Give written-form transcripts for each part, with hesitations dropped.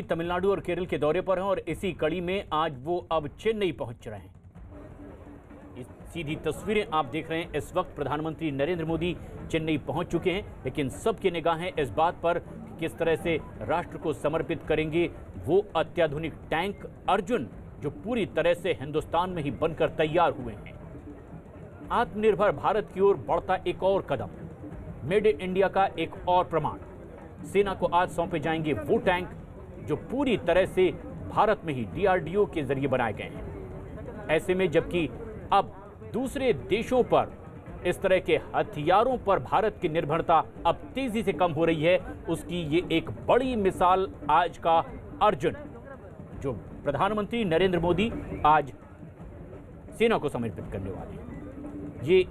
तमिलनाडु और केरल के दौरे पर हैं और इसी कड़ी में आज वो अब चेन्नई पहुंच रहे हैं। सीधी तस्वीरें आप देख रहे हैं। इस वक्त प्रधानमंत्री नरेंद्र मोदी चेन्नई पहुंच चुके हैं, लेकिन सबकी निगाहें इस बात पर किस तरह से राष्ट्र को समर्पित करेंगे वो अत्याधुनिक टैंक अर्जुन, जो पूरी तरह से हिंदुस्तान में ही बनकर तैयार हुए हैं। आत्मनिर्भर भारत की ओर बढ़ता एक और कदम, मेड इन इंडिया का एक और प्रमाण। सेना को आज सौंपे जाएंगे वो टैंक जो पूरी तरह से भारत में ही DRDO के जरिए बनाए गए हैं। ऐसे में जबकि अब दूसरे देशों पर इस तरह के हथियारों पर भारत की निर्भरता अब तेजी से कम हो रही है, उसकी ये एक बड़ी मिसाल आज का अर्जुन, जो प्रधानमंत्री नरेंद्र मोदी आज सेना को समर्पित करने वाले हैं। ये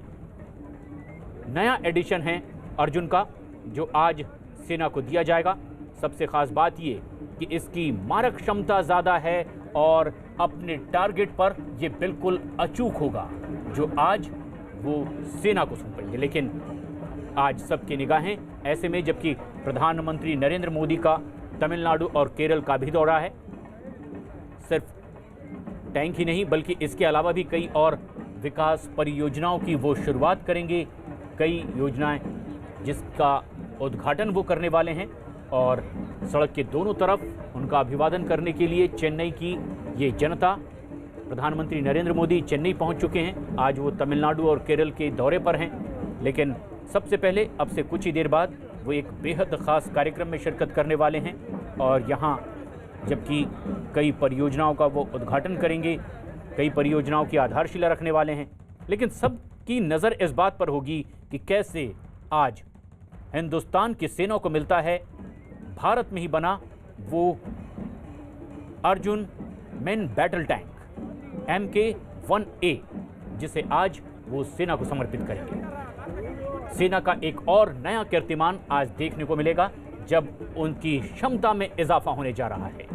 नया एडिशन है अर्जुन का, जो आज सेना को दिया जाएगा। सबसे खास बात ये कि इसकी मारक क्षमता ज़्यादा है और अपने टारगेट पर ये बिल्कुल अचूक होगा, जो आज वो सेना को सौंपेंगे। लेकिन आज सबकी निगाहें ऐसे में, जबकि प्रधानमंत्री नरेंद्र मोदी का तमिलनाडु और केरल का भी दौरा है। सिर्फ टैंक ही नहीं बल्कि इसके अलावा भी कई और विकास परियोजनाओं की वो शुरुआत करेंगे। कई योजनाएं जिसका उद्घाटन वो करने वाले हैं और सड़क के दोनों तरफ उनका अभिवादन करने के लिए चेन्नई की ये जनता, प्रधानमंत्री नरेंद्र मोदी चेन्नई पहुंच चुके हैं। आज वो तमिलनाडु और केरल के दौरे पर हैं, लेकिन सबसे पहले अब से कुछ ही देर बाद वो एक बेहद ख़ास कार्यक्रम में शिरकत करने वाले हैं और यहाँ जबकि कई परियोजनाओं का वो उद्घाटन करेंगे, कई परियोजनाओं की आधारशिला रखने वाले हैं। लेकिन सबकी नज़र इस बात पर होगी कि कैसे आज हिंदुस्तान की सेना को मिलता है भारत में ही बना वो Arjun main battle tank MK-1A, जिसे आज वो सेना को समर्पित करेंगे। सेना का एक और नया कीर्तिमान आज देखने को मिलेगा जब उनकी क्षमता में इजाफा होने जा रहा है।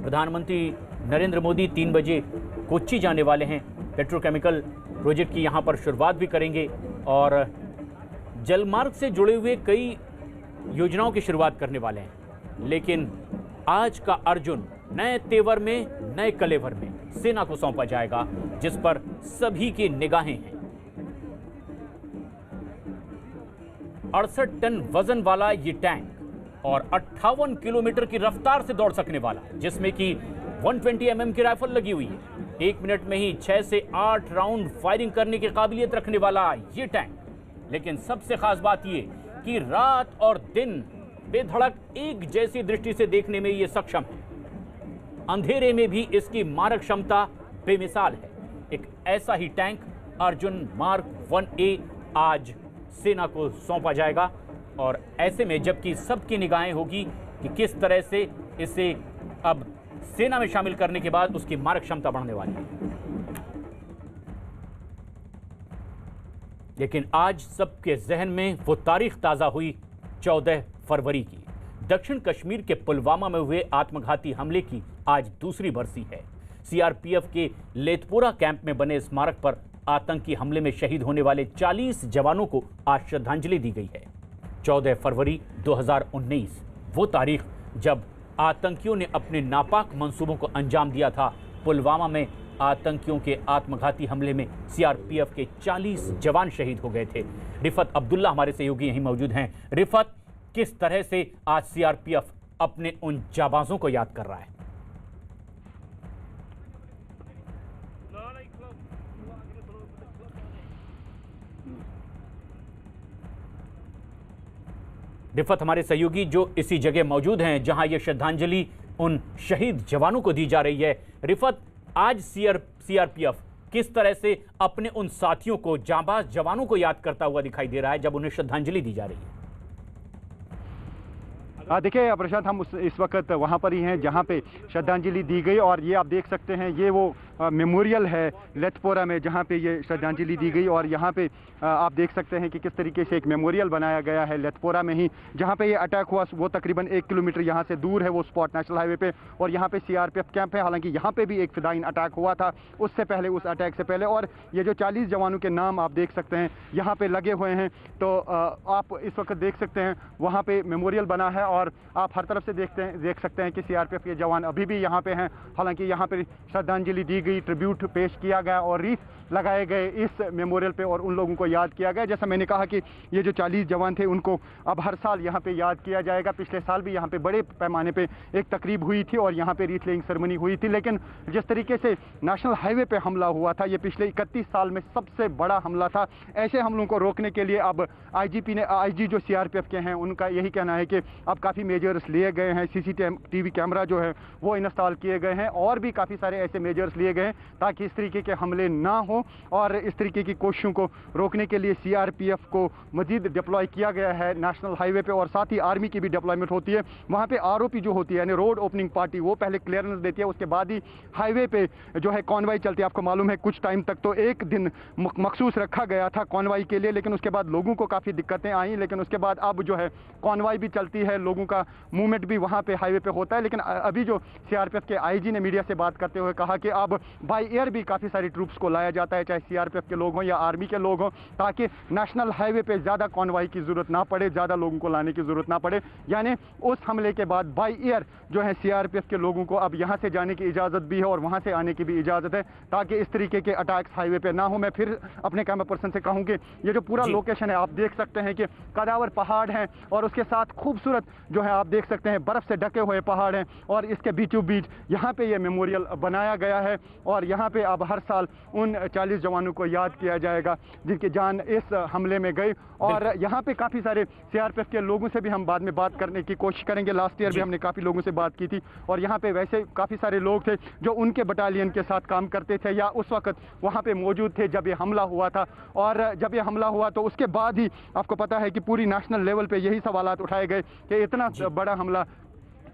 प्रधानमंत्री नरेंद्र मोदी 3 बजे कोच्चि जाने वाले हैं। पेट्रोकेमिकल प्रोजेक्ट की यहां पर शुरुआत भी करेंगे और जलमार्ग से जुड़े हुए कई योजनाओं की शुरुआत करने वाले हैं। लेकिन आज का अर्जुन नए तेवर में, नए कलेवर में सेना को सौंपा जाएगा, जिस पर सभी की निगाहें हैं। 68 टन वजन वाला ये टैंक और 58 किलोमीटर की रफ्तार से दौड़ सकने वाला, जिसमें कि 120 mm की राइफल लगी हुई है। 1 मिनट में ही 6 से 8 राउंड फायरिंग करने की काबिलियत रखने वाला ये टैंक। लेकिन सबसे खास बात ये कि रात और दिन बेधड़क एक जैसी दृष्टि से देखने में ये सक्षम है। अंधेरे में भी इसकी मारक क्षमता बेमिसाल है। एक ऐसा ही टैंक अर्जुन मार्क 1A आज सेना को सौंपा जाएगा और ऐसे में जबकि सबकी निगाहें होगी कि किस तरह से इसे अब सेना में शामिल करने के बाद उसकी मारक क्षमता बढ़ने वाली है। लेकिन आज सबके जहन में वो तारीख ताज़ा हुई 14 फरवरी की। दक्षिण कश्मीर के पुलवामा में हुए आत्मघाती हमले की आज दूसरी बरसी है। CRPF के लेथपोरा कैंप में बने स्मारक पर आतंकी हमले में शहीद होने वाले 40 जवानों को आज श्रद्धांजलि दी गई है। 14 फरवरी 2019 वो तारीख जब आतंकियों ने अपने नापाक मंसूबों को अंजाम दिया था। पुलवामा में आतंकियों के आत्मघाती हमले में CRPF के 40 जवान शहीद हो गए थे। रिफत अब्दुल्ला हमारे सहयोगी यहीं मौजूद हैं। रिफत, किस तरह से आज CRPF अपने उन जाबाजों को याद कर रहा है? रिफत हमारे सहयोगी जो इसी जगह मौजूद हैं जहां यह श्रद्धांजलि उन शहीद जवानों को दी जा रही है। रिफत, आज CRPF किस तरह से अपने उन साथियों को, जांबाज जवानों को याद करता हुआ दिखाई दे रहा है जब उन्हें श्रद्धांजलि दी जा रही है? देखिए प्रशांत, हम इस वक्त वहां पर ही हैं जहां पे श्रद्धांजलि दी गई और ये आप देख सकते हैं, ये वो मेमोरियल है लेथपोरा में, जहाँ पे ये श्रद्धांजलि दी गई। और यहाँ पे आप देख सकते हैं कि किस तरीके से एक मेमोरियल बनाया गया है लेथपोरा में ही, जहाँ पे ये अटैक हुआ वो तकरीबन 1 किलोमीटर यहाँ से दूर है वो स्पॉट नेशनल हाईवे पे। और यहाँ पे सीआरपीएफ कैंप है। हालांकि यहाँ पे भी एक फिदायीन अटैक हुआ था उससे पहले, उस अटैक से पहले। और ये जो 40 जवानों के नाम आप देख सकते हैं यहाँ पे लगे हुए हैं, तो आप इस वक्त देख सकते हैं वहाँ पे मेमोरियल बना है और आप हर तरफ से देख सकते हैं कि सीआरपीएफ के जवान अभी भी यहाँ पे हैं। हालांकि यहाँ पे श्रद्धांजलि दी गई, ट्रिब्यूट पेश किया गया और रीत लगाए गए इस मेमोरियल पे और उन लोगों को याद किया गया। जैसा मैंने कहा कि ये जो 40 जवान थे उनको अब हर साल यहाँ पे याद किया जाएगा। पिछले साल भी यहाँ पे बड़े पैमाने पे एक तकरीब हुई थी और यहाँ पे रीत लेइंग सेरेमनी हुई थी। लेकिन जिस तरीके से नेशनल हाईवे पे हमला हुआ था, ये पिछले 31 साल में सबसे बड़ा हमला था। ऐसे हमलों को रोकने के लिए अब आईजी जो सीआरपीएफ के हैं उनका यही कहना है कि अब काफ़ी मेजर्स लिए गए हैं। सीसीटीवी कैमरा जो है वो इंस्टॉल किए गए हैं और भी काफ़ी सारे ऐसे मेजर्स लिए गए हैं ताकि इस तरीके के हमले ना हो। और इस तरीके की कोशिशों को रोकने के लिए सीआरपीएफ को मजीद डिप्लॉय किया गया है नेशनल हाईवे पे। और साथ ही आर्मी की भी डिप्लॉयमेंट होती है वहाँ पे। आरओपी जो होती है यानी रोड ओपनिंग पार्टी, वो पहले क्लियरेंस देती है, उसके बाद ही हाईवे पे जो है कॉन्वाई चलती है। आपको मालूम है कुछ टाइम तक तो एक दिन मखसूस रखा गया था कॉन्वाई के लिए, लेकिन उसके बाद लोगों को काफ़ी दिक्कतें आई। लेकिन उसके बाद अब जो है कॉन्वाई भी चलती है, लोगों का मूवमेंट भी वहाँ पे हाईवे पे होता है। लेकिन अभी जो सीआरपीएफ के आईजी ने मीडिया से बात करते हुए कहा कि अब बाय एयर भी काफ़ी सारी ट्रूप्स को लाया जाता है, चाहे सीआरपीएफ के लोग हों या आर्मी के लोग हों, ताकि नेशनल हाईवे पे ज़्यादा कॉन्वाई की ज़रूरत ना पड़े, ज़्यादा लोगों को लाने की ज़रूरत ना पड़े। यानी उस हमले के बाद बाय एयर जो है सीआरपीएफ के लोगों को अब यहाँ से जाने की इजाज़त भी है और वहाँ से आने की भी इजाज़त है, ताकि इस तरीके के अटैक्स हाईवे पे ना हो। मैं फिर अपने कैमरा पर्सन से कहूँ कि ये जो पूरा लोकेशन है आप देख सकते हैं कि कदावर पहाड़ हैं और उसके साथ खूबसूरत जो है आप देख सकते हैं बर्फ़ से ढके हुए पहाड़ हैं और इसके बीचों बीच यहाँ पे ये मेमोरियल बनाया गया है। और यहाँ पे अब हर साल उन 40 जवानों को याद किया जाएगा जिनकी जान इस हमले में गई। और यहाँ पे काफ़ी सारे सीआरपीएफ के लोगों से भी हम बाद में बात करने की कोशिश करेंगे। लास्ट ईयर भी हमने काफ़ी लोगों से बात की थी और यहाँ पे वैसे काफ़ी सारे लोग थे जो उनके बटालियन के साथ काम करते थे या उस वक्त वहाँ पे मौजूद थे जब ये हमला हुआ था। और जब ये हमला हुआ तो उसके बाद ही आपको पता है कि पूरी नेशनल लेवल पे यही सवालात उठाए गए कि इतना बड़ा हमला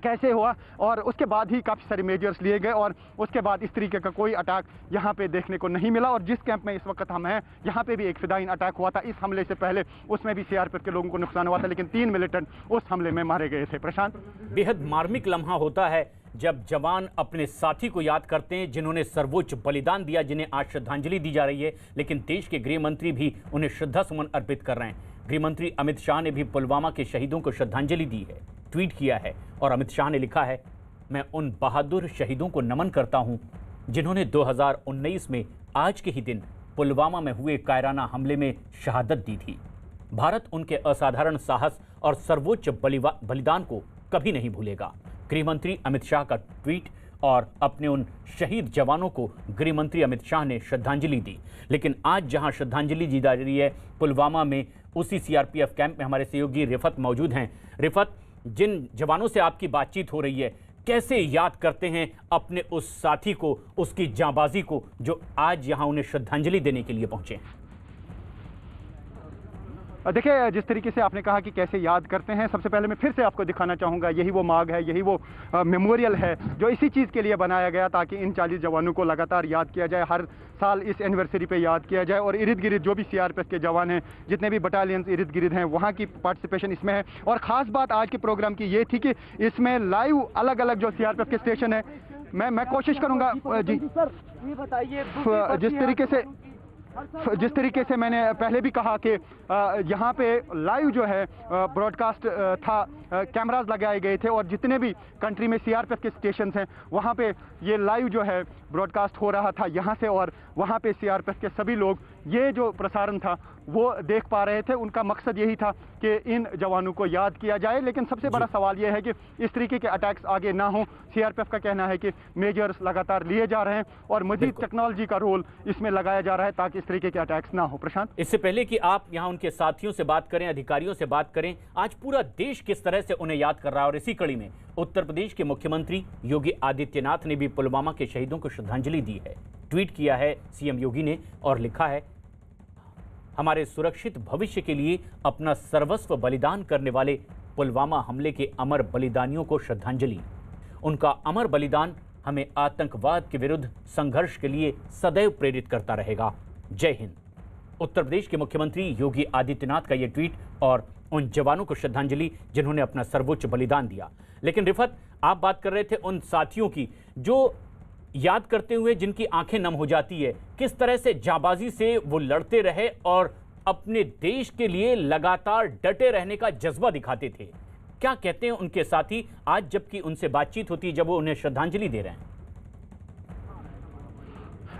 कैसे हुआ। और उसके बाद ही काफ़ी सारे मेजर्स लिए गए और उसके बाद इस तरीके का कोई अटैक यहाँ पे देखने को नहीं मिला। और जिस कैंप में इस वक्त हम हैं यहाँ पे भी एक फिदायीन अटैक हुआ था इस हमले से पहले, उसमें भी सीआरपीएफ के लोगों को नुकसान हुआ था, लेकिन 3 मिलिटेंट उस हमले में मारे गए थे। प्रशांत, बेहद मार्मिक लम्हा होता है जब जवान अपने साथी को याद करते हैं जिन्होंने सर्वोच्च बलिदान दिया, जिन्हें आज श्रद्धांजलि दी जा रही है। लेकिन देश के गृह मंत्री भी उन्हें श्रद्धा सुमन अर्पित कर रहे हैं। गृह मंत्री अमित शाह ने भी पुलवामा के शहीदों को श्रद्धांजलि दी है, ट्वीट किया है और अमित शाह ने लिखा है, मैं उन बहादुर शहीदों को नमन करता हूं जिन्होंने 2019 में आज के ही दिन पुलवामा में हुए कायराना हमले में शहादत दी थी। भारत उनके असाधारण साहस और सर्वोच्च बलिदान को कभी नहीं भूलेगा। गृह मंत्री अमित शाह का ट्वीट और अपने उन शहीद जवानों को गृह मंत्री अमित शाह ने श्रद्धांजलि दी। लेकिन आज जहां श्रद्धांजलि दी जा रही है पुलवामा में, उसी सीआरपीएफ कैंप में हमारे सहयोगी रिफत मौजूद हैं। रिफत, जिन जवानों से आपकी बातचीत हो रही है, कैसे याद करते हैं अपने उस साथी को, उसकी जांबाजी को, जो आज यहां उन्हें श्रद्धांजलि देने के लिए पहुंचे हैं? देखिए, जिस तरीके से आपने कहा कि कैसे याद करते हैं, सबसे पहले मैं फिर से आपको दिखाना चाहूँगा, यही वो मार्ग है, यही वो मेमोरियल है जो इसी चीज़ के लिए बनाया गया ताकि इन 40 जवानों को लगातार याद किया जाए, हर साल इस एनिवर्सरी पे याद किया जाए। और इर्द गिर्द जो भी सीआरपीएफ के जवान हैं, जितने भी बटालियंस इर्द गिर्द हैं, वहाँ की पार्टिसिपेशन इसमें है। और ख़ास बात आज के प्रोग्राम की ये थी कि इसमें लाइव अलग अलग जो सीआरपीएफ के स्टेशन है, मैं कोशिश करूँगा जी सर, ये बताइए जिस तरीके से मैंने पहले भी कहा कि यहाँ पे लाइव जो है ब्रॉडकास्ट था, कैमरास लगाए गए थे और जितने भी कंट्री में सीआरपीएफ के स्टेशन हैं वहाँ पे ये लाइव जो है ब्रॉडकास्ट हो रहा था यहाँ से। और वहाँ पे सीआरपीएफ के सभी लोग ये जो प्रसारण था वो देख पा रहे थे। उनका मकसद यही था कि इन जवानों को याद किया जाए। लेकिन सबसे बड़ा सवाल ये है कि इस तरीके के अटैक्स आगे ना हो। सीआरपीएफ का कहना है कि मेजर्स लगातार लिए जा रहे हैं और मजीद टेक्नोलॉजी का रोल इसमें लगाया जा रहा है ताकि इस तरीके के अटैक्स ना हो। प्रशांत, इससे पहले कि आप यहाँ उनके साथियों से बात करें, अधिकारियों से बात करें, आज पूरा देश किस तरह से उन्हें याद कर रहा है। और इसी कड़ी में उत्तर प्रदेश के मुख्यमंत्री योगी आदित्यनाथ ने भी पुलवामा के शहीदों को श्रद्धांजलि दी है। ट्वीट किया है सीएम योगी ने और लिखा है, हमारे सुरक्षित भविष्य के लिए अपना सर्वस्व बलिदान करने वाले पुलवामा हमले के अमर बलिदानियों को श्रद्धांजलि। उनका अमर बलिदान हमें आतंकवाद के विरुद्ध संघर्ष के लिए सदैव प्रेरित करता रहेगा। जय हिंद। उत्तर प्रदेश के मुख्यमंत्री योगी आदित्यनाथ का यह ट्वीट और उन जवानों को श्रद्धांजलि जिन्होंने अपना सर्वोच्च बलिदान दिया। लेकिन रिफत, आप बात कर रहे थे उन साथियों की जो याद करते हुए जिनकी आंखें नम हो जाती है, किस तरह से जाबाजी से वो लड़ते रहे और अपने देश के लिए लगातार डटे रहने का जज्बा दिखाते थे। क्या कहते हैं उनके साथी आज जबकि उनसे बातचीत होती है, जब वो उन्हें श्रद्धांजलि दे रहे हैं?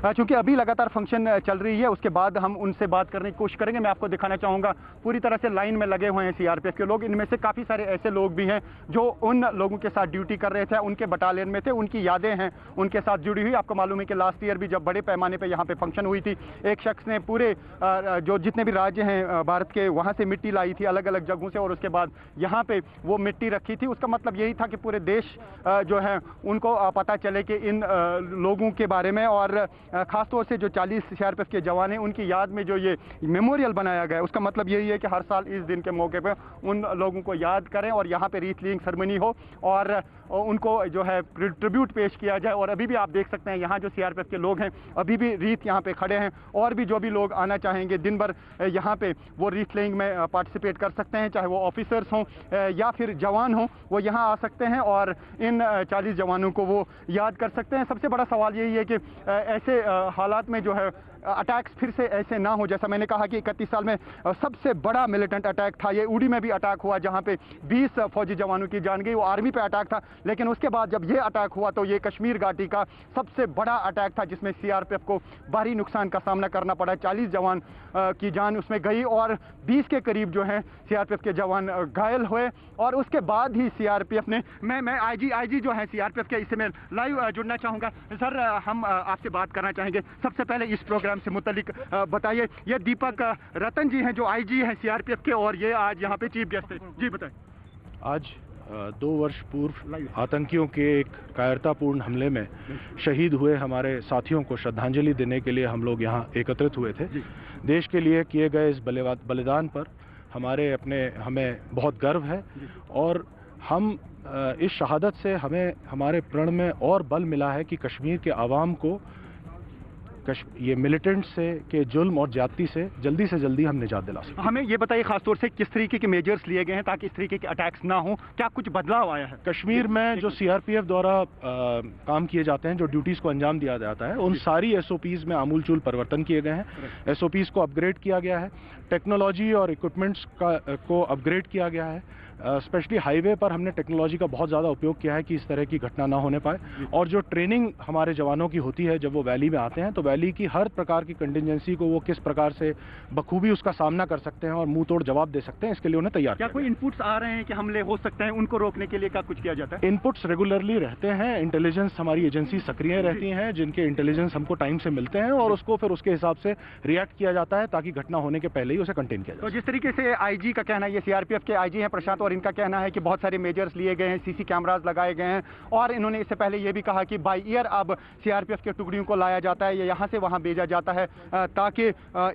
चूंकि अभी लगातार फंक्शन चल रही है, उसके बाद हम उनसे बात करने की कोशिश करेंगे। मैं आपको दिखाना चाहूँगा पूरी तरह से लाइन में लगे हुए हैं सीआरपीएफ के लोग। इनमें से काफ़ी सारे ऐसे लोग भी हैं जो उन लोगों के साथ ड्यूटी कर रहे थे, उनके बटालियन में थे, उनकी यादें हैं उनके साथ जुड़ी हुई। आपको मालूम है कि लास्ट ईयर भी जब बड़े पैमाने पर यहाँ पे फंक्शन हुई थी, एक शख्स ने पूरे जो जितने भी राज्य हैं भारत के, वहाँ से मिट्टी लाई थी अलग अलग जगहों से, और उसके बाद यहाँ पर वो मिट्टी रखी थी। उसका मतलब यही था कि पूरे देश जो है उनको पता चले कि इन लोगों के बारे में, और खासतौर से जो 40 सीआरपीएफ के जवान हैं उनकी याद में जो ये मेमोरियल बनाया गया है, उसका मतलब यही है कि हर साल इस दिन के मौके पर उन लोगों को याद करें और यहाँ पे रीथ लेइंग सेरेमनी हो और उनको जो है ट्रिब्यूट पेश किया जाए। और अभी भी आप देख सकते हैं यहाँ जो सीआरपीएफ के लोग हैं अभी भी रीथ यहाँ पे खड़े हैं, और भी जो भी लोग आना चाहेंगे दिन भर यहाँ पे वो रीथ लेइंग में पार्टिसिपेट कर सकते हैं, चाहे वो ऑफिसर्स हों या फिर जवान हों, वो यहाँ आ सकते हैं और इन 40 जवानों को वो याद कर सकते हैं। सबसे बड़ा सवाल यही है कि ऐसे हालात में जो है अटैक्स फिर से ऐसे ना हो। जैसा मैंने कहा कि 31 साल में सबसे बड़ा मिलिटेंट अटैक था ये। उड़ी में भी अटैक हुआ जहां पे 20 फौजी जवानों की जान गई, वो आर्मी पे अटैक था। लेकिन उसके बाद जब ये अटैक हुआ तो ये कश्मीर घाटी का सबसे बड़ा अटैक था जिसमें सीआरपीएफ को भारी नुकसान का सामना करना पड़ा। 40 जवान की जान उसमें गई और 20 के करीब जो है सीआरपीएफ के जवान घायल हुए। और उसके बाद ही सीआरपीएफ ने मैं आईजी जो है सीआरपीएफ के, इससे मैं लाइव जुड़ना चाहूँगा। सर, हम आपसे बात करना चाहेंगे। सबसे पहले इस प्रोग्राम से मुतल्लिक बताइए, ये दीपक रतन जी हैं जो आईजी हैं सीआरपीएफ के, और ये आज यहाँ पे चीफ गेस्ट है। जी बताएं। आज 2 वर्ष पूर्व आतंकियों के एक कायरतापूर्ण हमले में शहीद हुए हमारे साथियों को श्रद्धांजलि देने के लिए हम लोग यहाँ एकत्रित हुए थे। देश के लिए किए गए इस बलिदान पर हमें बहुत गर्व है, और हम इस शहादत से हमें हमारे प्रण में और बल मिला है कि कश्मीर के आवाम को ये मिलिटेंट से के जुल्म और ज्यादती से जल्दी हम निजात दिला सकें। हमें ये बताइए खासतौर से किस तरीके के मेजर्स लिए गए हैं ताकि इस तरीके के अटैक्स ना हो, क्या कुछ बदलाव आया है? कश्मीर में जो सीआरपीएफ द्वारा काम किए जाते हैं, जो ड्यूटीज़ को अंजाम दिया जाता है, उन सारी एसओपीज़ में आमूलचूल परिवर्तन किए गए हैं। एसओपीज़ को अपग्रेड किया गया है, टेक्नोलॉजी और इक्विपमेंट्स को अपग्रेड किया गया है। स्पेशली हाईवे पर हमने टेक्नोलॉजी का बहुत ज़्यादा उपयोग किया है कि इस तरह की घटना ना होने पाए। और जो ट्रेनिंग हमारे जवानों की होती है जब वो वैली में आते हैं, तो वैली की हर प्रकार की कंटिजेंसी को वो किस प्रकार से बखूबी उसका सामना कर सकते हैं और मुंह तोड़ जवाब दे सकते हैं, इसके लिए उन्हें तैयार क्या कोई इनपुट्स आ रहे हैं कि हमले हो सकते हैं, उनको रोकने के लिए क्या कुछ किया जाता है? इनपुट्स रेगुलरली रहते हैं। इंटेलिजेंस हमारी एजेंसी सक्रिय रहती हैं, जिनके इंटेलिजेंस हमको टाइम से मिलते हैं, और उसको फिर उसके हिसाब से रिएक्ट किया जाता है ताकि घटना होने के पहले ही उसे कंटेन किया जाए। तो जिस तरीके से आईजी का कहना है, ये सीआरपीएफ के आईजी हैं प्रशांत, और इनका कहना है कि बहुत सारे मेजर्स लिए गए हैं, सीसी कैमरास लगाए गए हैं, और इन्होंने इससे पहले ये भी कहा कि बाई ईयर अब सीआरपीएफ के टुकड़ियों को लाया जाता है या यहाँ से वहाँ भेजा जाता है ताकि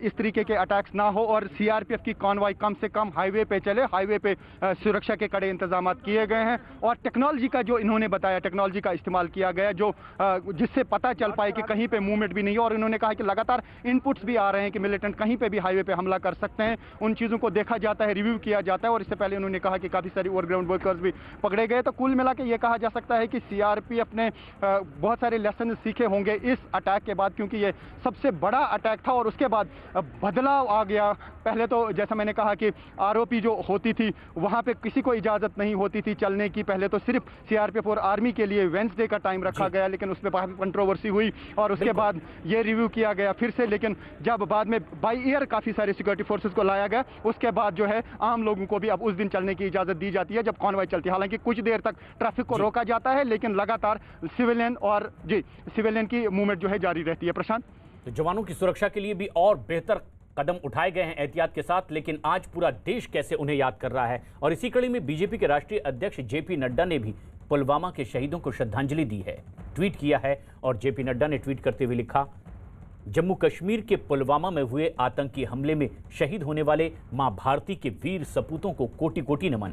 इस तरीके के अटैक्स ना हो, और सीआरपीएफ की कॉन्वॉय कम से कम हाईवे पे चले। हाईवे पे सुरक्षा के कड़े इंतजाम किए गए हैं, और टेक्नोलॉजी का जो इन्होंने बताया, टेक्नोलॉजी का इस्तेमाल किया गया जो जिससे पता चल पाए कि कहीं पे मूवमेंट भी नहीं है। और इन्होंने कहा कि लगातार इनपुट्स भी आ रहे हैं कि मिलिटेंट कहीं पे भी हाईवे पे हमला कर सकते हैं। उन चीज़ों को देखा जाता है, रिव्यू किया जाता है, और इससे पहले उन्होंने कहा कि काफ़ी सारी ओवरग्राउंड वर्कर्स भी पकड़े गए। तो कुल मिला के ये कहा जा सकता है कि सीआरपीएफ ने बहुत सारे लेसन सीखे होंगे इस अटैक के बाद, क्योंकि ये सबसे बड़ा अटैक था और उसके बाद बदलाव आ गया। पहले तो जैसा मैंने कहा कि आरओपी जो होती थी वहाँ पे किसी को इजाज़त नहीं होती थी चलने की। पहले तो सिर्फ सीआरपीएफ और आर्मी के लिए वेंसडे का टाइम रखा गया, लेकिन उसमें काफ़ी कंट्रोवर्सी हुई और उसके बाद ये रिव्यू किया गया फिर से। लेकिन जब बाद में बाई ईयर काफ़ी सारे सिक्योरिटी फोर्सेस को लाया गया, उसके बाद जो है आम लोगों को भी अब उस दिन चलने की इजाज़त दी जाती है जब कॉन्वॉय चलती है। हालांकि कुछ देर तक ट्रैफिक को रोका जाता है, लेकिन लगातार सिविलियन की मूवमेंट जो है जारी रहती है। प्रशांत, तो जवानों की सुरक्षा के लिए भी और बेहतर कदम उठाए गए हैं एहतियात के साथ, लेकिन आज पूरा देश कैसे उन्हें याद कर रहा है। और इसी कड़ी में बीजेपी के राष्ट्रीय अध्यक्ष जेपी नड्डा ने भी पुलवामा के शहीदों को श्रद्धांजलि दी है, ट्वीट किया है। और जेपी नड्डा ने ट्वीट करते हुए लिखा, जम्मू कश्मीर के पुलवामा में हुए आतंकी हमले में शहीद होने वाले मां भारती के वीर सपूतों को कोटि कोटि नमन।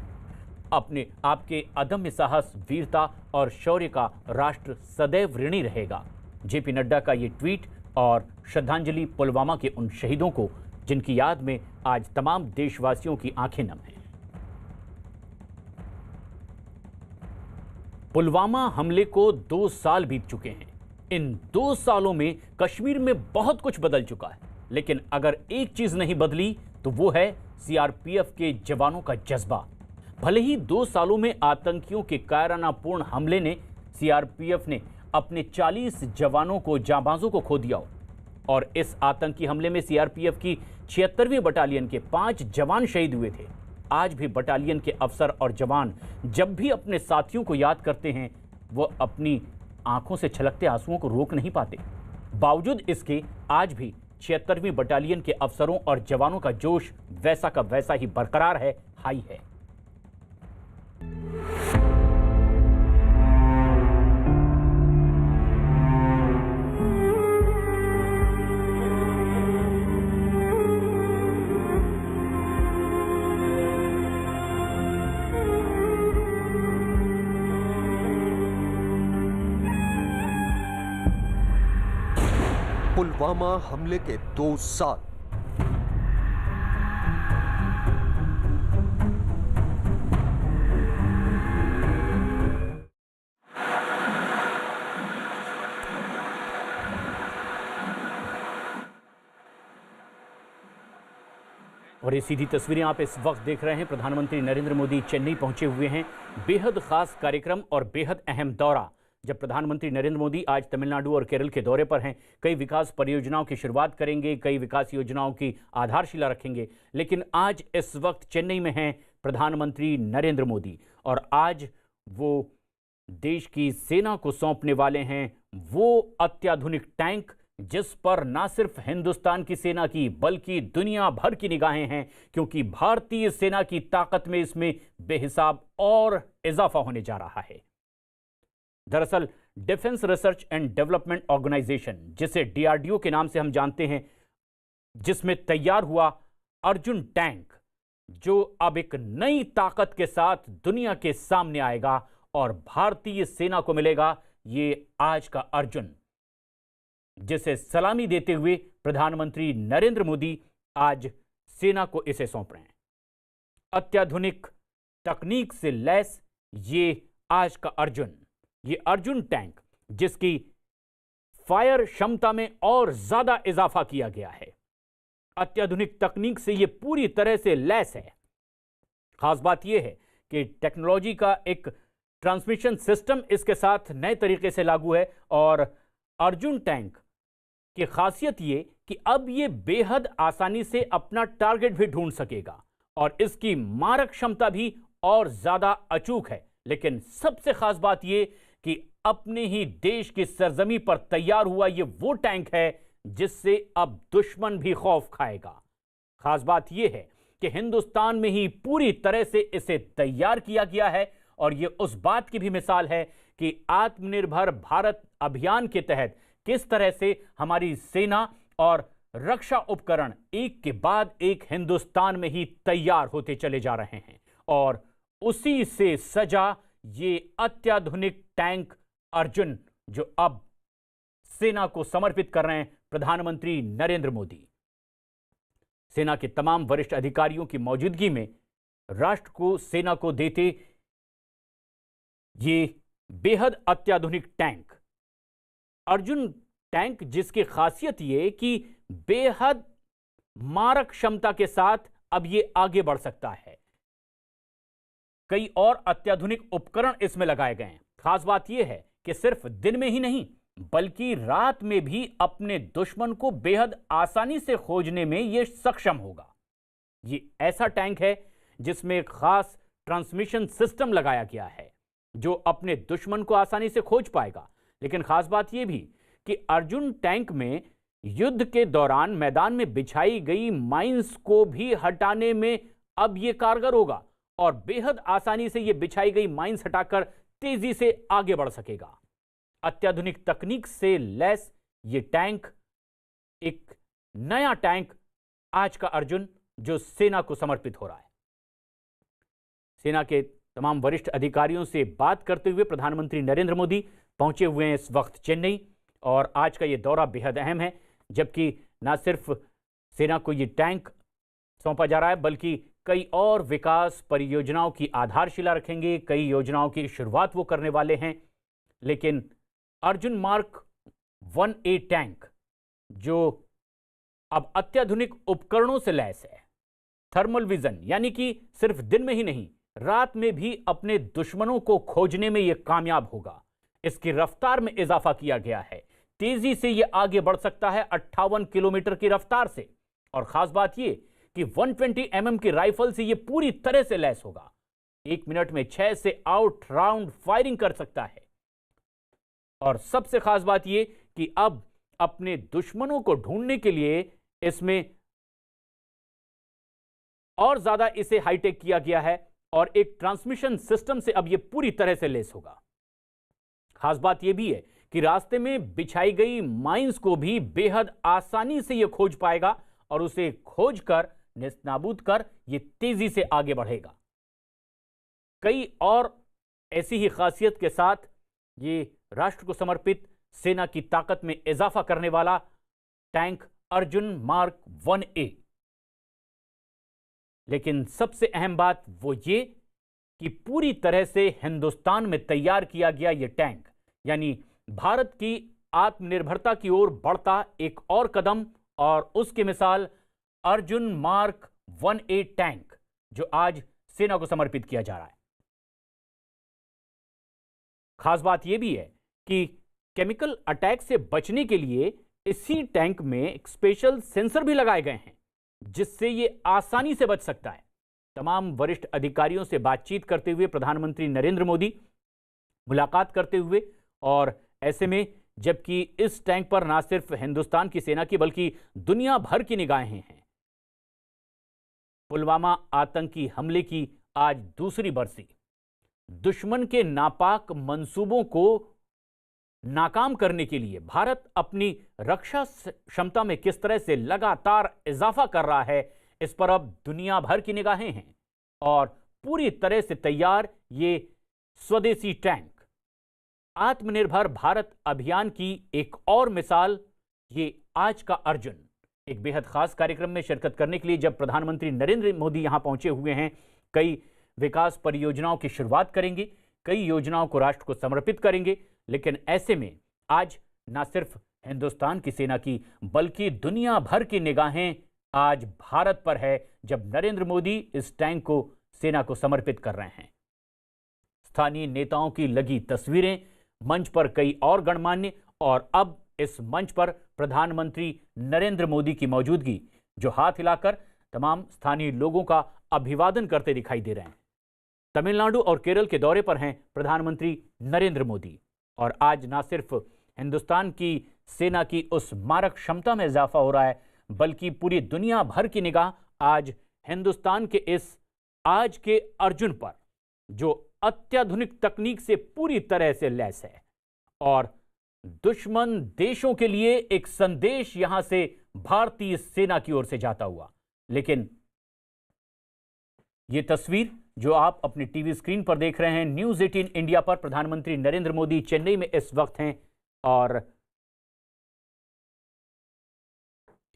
अपने आपके अदम्य साहस, वीरता और शौर्य का राष्ट्र सदैव ऋणी रहेगा। जेपी नड्डा का ये ट्वीट और श्रद्धांजलि पुलवामा के उन शहीदों को जिनकी याद में आज तमाम देशवासियों की आंखें नम हैं। पुलवामा हमले को 2 साल बीत चुके हैं। इन 2 सालों में कश्मीर में बहुत कुछ बदल चुका है, लेकिन अगर एक चीज नहीं बदली तो वो है सीआरपीएफ के जवानों का जज्बा। भले ही 2 सालों में आतंकियों के कायरानापूर्ण हमले ने सीआरपीएफ ने अपने 40 जवानों को, जांबाजों को खो दिया हो, और इस आतंकी हमले में सीआरपीएफ की 76वीं बटालियन के 5 जवान शहीद हुए थे। आज भी बटालियन के अफसर और जवान जब भी अपने साथियों को याद करते हैं, वो अपनी आंखों से छलकते आंसुओं को रोक नहीं पाते। बावजूद इसके आज भी 76वीं बटालियन के अफसरों और जवानों का जोश वैसा का वैसा ही बरकरार है, हाई है। पुलवामा हमले के 2 साल। और ये सीधी तस्वीरें आप इस वक्त देख रहे हैं। प्रधानमंत्री नरेंद्र मोदी चेन्नई पहुंचे हुए हैं। बेहद खास कार्यक्रम और बेहद अहम दौरा। जब प्रधानमंत्री नरेंद्र मोदी आज तमिलनाडु और केरल के दौरे पर हैं, कई विकास परियोजनाओं की शुरुआत करेंगे, कई विकास योजनाओं की आधारशिला रखेंगे, लेकिन आज इस वक्त चेन्नई में हैं प्रधानमंत्री नरेंद्र मोदी, और आज वो देश की सेना को सौंपने वाले हैं वो अत्याधुनिक टैंक जिस पर ना सिर्फ हिंदुस्तान की सेना की बल्कि दुनिया भर की निगाहें हैं, क्योंकि भारतीय सेना की ताकत में इसमें बेहिसाब और इजाफा होने जा रहा है। दरअसल defence research and development organisation, जिसे डीआरडीओ के नाम से हम जानते हैं, जिसमें तैयार हुआ अर्जुन टैंक, जो अब एक नई ताकत के साथ दुनिया के सामने आएगा और भारतीय सेना को मिलेगा ये आज का अर्जुन, जिसे सलामी देते हुए प्रधानमंत्री नरेंद्र मोदी आज सेना को इसे सौंप रहे हैं। अत्याधुनिक तकनीक से लैस ये आज का अर्जुन, ये अर्जुन टैंक, जिसकी फायर क्षमता में और ज्यादा इजाफा किया गया है, अत्याधुनिक तकनीक से ये पूरी तरह से लैस है। खास बात यह है कि टेक्नोलॉजी का एक ट्रांसमिशन सिस्टम इसके साथ नए तरीके से लागू है, और अर्जुन टैंक की खासियत ये कि अब ये बेहद आसानी से अपना टारगेट भी ढूंढ सकेगा और इसकी मारक क्षमता भी और ज्यादा अचूक है। लेकिन सबसे खास बात ये कि अपने ही देश की सरजमी पर तैयार हुआ ये वो टैंक है जिससे अब दुश्मन भी खौफ खाएगा। खास बात यह है कि हिंदुस्तान में ही पूरी तरह से इसे तैयार किया गया है, और यह उस बात की भी मिसाल है कि आत्मनिर्भर भारत अभियान के तहत किस तरह से हमारी सेना और रक्षा उपकरण एक के बाद एक हिंदुस्तान में ही तैयार होते चले जा रहे हैं, और उसी से सजा ये अत्याधुनिक टैंक अर्जुन जो अब सेना को समर्पित कर रहे हैं प्रधानमंत्री नरेंद्र मोदी। सेना के तमाम वरिष्ठ अधिकारियों की मौजूदगी में राष्ट्र को, सेना को देते ये बेहद अत्याधुनिक टैंक अर्जुन टैंक, जिसकी खासियत ये कि बेहद मारक क्षमता के साथ अब ये आगे बढ़ सकता है। कई और अत्याधुनिक उपकरण इसमें लगाए गए हैं। खास बात यह है कि सिर्फ दिन में ही नहीं बल्कि रात में भी अपने दुश्मन को बेहद आसानी से खोजने में यह सक्षम होगा। ये ऐसा टैंक है जिसमें एक खास ट्रांसमिशन सिस्टम लगाया गया है जो अपने दुश्मन को आसानी से खोज पाएगा। लेकिन खास बात यह भी कि अर्जुन टैंक में युद्ध के दौरान मैदान में बिछाई गई माइंस को भी हटाने में अब यह कारगर होगा, और बेहद आसानी से यह बिछाई गई माइंस हटाकर तेजी से आगे बढ़ सकेगा। अत्याधुनिक तकनीक से लैस ये टैंक एक नया टैंक आज का अर्जुन जो सेना को समर्पित हो रहा है। सेना के तमाम वरिष्ठ अधिकारियों से बात करते हुए प्रधानमंत्री नरेंद्र मोदी पहुंचे हुए हैं इस वक्त चेन्नई। और आज का ये दौरा बेहद अहम है, जबकि न सिर्फ सेना को ये टैंक सौंपा जा रहा है, बल्कि कई और विकास परियोजनाओं की आधारशिला रखेंगे, कई योजनाओं की शुरुआत वो करने वाले हैं। लेकिन अर्जुन मार्क 1A टैंक, जो अब अत्याधुनिक उपकरणों से लैस है, थर्मल विजन, यानी कि सिर्फ दिन में ही नहीं रात में भी अपने दुश्मनों को खोजने में यह कामयाब होगा। इसकी रफ्तार में इजाफा किया गया है, तेजी से यह आगे बढ़ सकता है 58 किलोमीटर की रफ्तार से। और खास बात यह कि 120 mm की राइफल से यह पूरी तरह से लैस होगा। 1 मिनट में 6 से 8 राउंड फायरिंग कर सकता है। और सबसे खास बात यह कि अब अपने दुश्मनों को ढूंढने के लिए इसमें और ज्यादा इसे हाईटेक किया गया है और एक ट्रांसमिशन सिस्टम से अब यह पूरी तरह से लैस होगा। खास बात यह भी है कि रास्ते में बिछाई गई माइंस को भी बेहद आसानी से यह खोज पाएगा और उसे खोजकर नेस्तनाबूद कर यह तेजी से आगे बढ़ेगा। कई और ऐसी ही खासियत के साथ ये राष्ट्र को समर्पित सेना की ताकत में इजाफा करने वाला टैंक अर्जुन मार्क 1A। लेकिन सबसे अहम बात वो ये कि पूरी तरह से हिंदुस्तान में तैयार किया गया यह टैंक, यानी भारत की आत्मनिर्भरता की ओर बढ़ता एक और कदम, और उसकी मिसाल अर्जुन मार्क 1A टैंक, जो आज सेना को समर्पित किया जा रहा है। खास बात यह भी है कि केमिकल अटैक से बचने के लिए इसी टैंक में एक स्पेशल सेंसर भी लगाए गए हैं, जिससे यह आसानी से बच सकता है। तमाम वरिष्ठ अधिकारियों से बातचीत करते हुए प्रधानमंत्री नरेंद्र मोदी मुलाकात करते हुए, और ऐसे में जबकि इस टैंक पर न सिर्फ हिंदुस्तान की सेना की बल्कि दुनिया भर की निगाहें हैं। पुलवामा आतंकी हमले की आज दूसरी बरसी, दुश्मन के नापाक मंसूबों को नाकाम करने के लिए भारत अपनी रक्षा क्षमता में किस तरह से लगातार इजाफा कर रहा है, इस पर अब दुनिया भर की निगाहें हैं। और पूरी तरह से तैयार ये स्वदेशी टैंक आत्मनिर्भर भारत अभियान की एक और मिसाल, ये आज का अर्जुन। एक बेहद खास कार्यक्रम में शिरकत करने के लिए जब प्रधानमंत्री नरेंद्र मोदी यहां पहुंचे हुए हैं, कई विकास परियोजनाओं की शुरुआत करेंगे, कई योजनाओं को राष्ट्र को समर्पित करेंगे। लेकिन ऐसे में आज न सिर्फ हिंदुस्तान की सेना की बल्कि दुनिया भर की निगाहें आज भारत पर है, जब नरेंद्र मोदी इस टैंक को सेना को समर्पित कर रहे हैं। स्थानीय नेताओं की लगी तस्वीरें, मंच पर कई और गणमान्य, और अब इस मंच पर प्रधानमंत्री नरेंद्र मोदी की मौजूदगी, जो हाथ हिलाकर तमाम स्थानीय लोगों का अभिवादन करते दिखाई दे रहे हैं। तमिलनाडु और केरल के दौरे पर हैं प्रधानमंत्री नरेंद्र मोदी, और आज न सिर्फ हिंदुस्तान की सेना की उस मारक क्षमता में इजाफा हो रहा है, बल्कि पूरी दुनिया भर की निगाह आज हिंदुस्तान के इस आज के अर्जुन पर, जो अत्याधुनिक तकनीक से पूरी तरह से लैस है। और दुश्मन देशों के लिए एक संदेश यहां से भारतीय सेना की ओर से जाता हुआ। लेकिन यह तस्वीर जो आप अपनी टीवी स्क्रीन पर देख रहे हैं, न्यूज़ 18 इंडिया पर प्रधानमंत्री नरेंद्र मोदी चेन्नई में इस वक्त हैं, और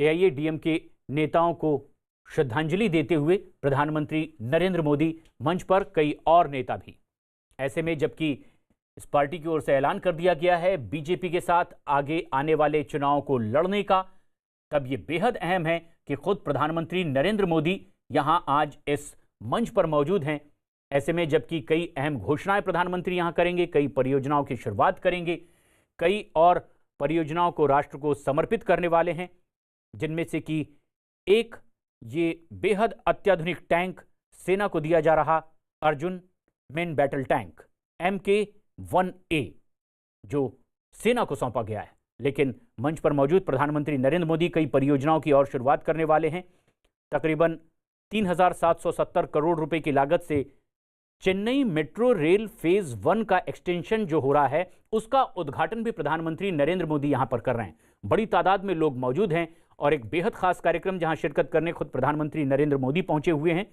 एआईएडीएमके नेताओं को श्रद्धांजलि देते हुए प्रधानमंत्री नरेंद्र मोदी, मंच पर कई और नेता भी। ऐसे में जबकि इस पार्टी की ओर से ऐलान कर दिया गया है बीजेपी के साथ आगे आने वाले चुनाव को लड़ने का, तब यह बेहद अहम है कि खुद प्रधानमंत्री नरेंद्र मोदी यहां आज इस मंच पर मौजूद हैं। ऐसे में जबकि कई अहम घोषणाएं प्रधानमंत्री यहां करेंगे, कई परियोजनाओं की शुरुआत करेंगे, कई और परियोजनाओं को राष्ट्र को समर्पित करने वाले हैं, जिनमें से कि एक ये बेहद अत्याधुनिक टैंक सेना को दिया जा रहा Arjun main battle tank MK1A, जो सेना को सौंपा गया है। लेकिन मंच पर मौजूद प्रधानमंत्री नरेंद्र मोदी कई परियोजनाओं की और शुरुआत करने वाले हैं। तकरीबन 3,770 करोड़ रुपए की लागत से चेन्नई मेट्रो रेल फेज 1 का एक्सटेंशन जो हो रहा है, उसका उद्घाटन भी प्रधानमंत्री नरेंद्र मोदी यहां पर कर रहे हैं। बड़ी तादाद में लोग मौजूद हैं और एक बेहद खास कार्यक्रम जहां शिरकत करने खुद प्रधानमंत्री नरेंद्र मोदी पहुंचे हुए हैं।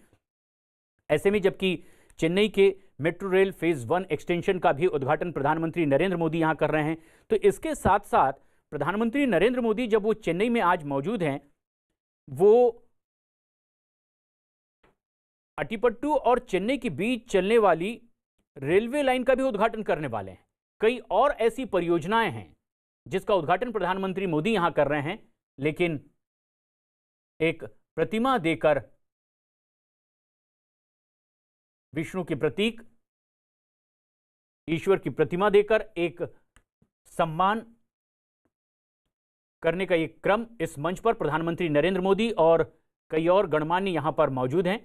ऐसे में जबकि चेन्नई के मेट्रो रेल फेज 1 एक्सटेंशन का भी उद्घाटन प्रधानमंत्री नरेंद्र मोदी यहां कर रहे हैं। तो इसके साथ साथ प्रधानमंत्री नरेंद्र मोदी जब वो चेन्नई में आज मौजूद हैं, वो अट्टीपट्टू और चेन्नई के बीच चलने वाली रेलवे लाइन का भी उद्घाटन करने वाले हैं। कई और ऐसी परियोजनाएं हैं जिसका उद्घाटन प्रधानमंत्री मोदी यहां कर रहे हैं, लेकिन एक प्रतिमा देकर, विष्णु के प्रतीक ईश्वर की प्रतिमा देकर एक सम्मान करने का एक क्रम इस मंच पर प्रधानमंत्री नरेंद्र मोदी और कई और गणमान्य यहां पर मौजूद हैं।